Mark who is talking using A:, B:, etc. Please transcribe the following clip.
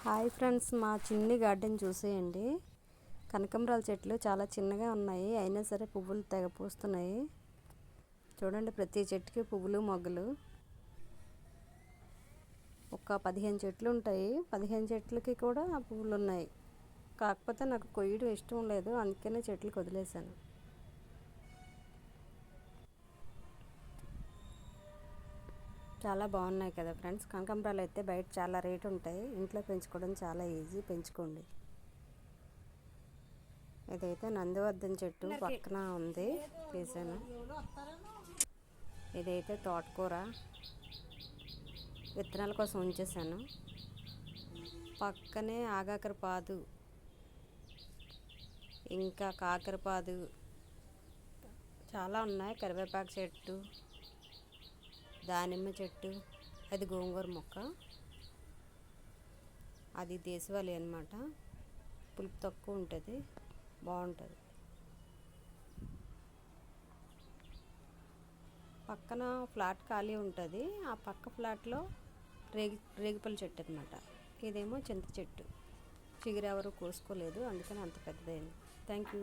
A: Hi friends, మా చిన్ని garden చూసేయండి. కనకాంబరాల చెట్లు చాలా చిన్నగా ఉన్నాయి, అయినా సరే పువ్వులు తెగ పూస్తున్నాయి. చూడండి, ప్రతి చెట్టుకి పువ్వులు మొగ్గలు. ఒక 15 చెట్లు ఉంటాయి, 15 చెట్లకి కూడా పువ్వులు ఉన్నాయి. కాకపోతే నాకు కొయ్యడం ఇష్టం లేదు, అందుకనే చెట్లకు వదిలేశాను. చాలా బాగున్నాయి కదా ఫ్రెండ్స్. కనకాంబరాలు అయితే బయట చాలా రేటు ఉంటాయి, ఇంట్లో పెంచుకోవడం చాలా ఈజీ. పెంచుకోండి. ఇదైతే నందివర్ధన్ చెట్టు పక్కన ఉంది, తీసాను. ఇదైతే తోటకూర విత్తనాల కోసం ఉంచేసాను. పక్కనే ఆగాకరపాదు, ఇంకా కాకరపాదు చాలా ఉన్నాయి. కరివేపాకు చెట్టు, దానిమ్మ చెట్టు, అది గోంగూర మొక్క, అది దేశవాళీ అన్నమాట. పులుపు తక్కువ ఉంటుంది, బాగుంటుంది. పక్కన ఫ్లాట్ ఖాళీ ఉంటుంది, ఆ పక్క ఫ్లాట్లో రేగిపళ్ళ చెట్టు అనమాట. ఇదేమో చింత చెట్టు. చిగురు ఎవరు కోసుకోలేదు, అందుకని అంత పెద్దదైంది. Thank you.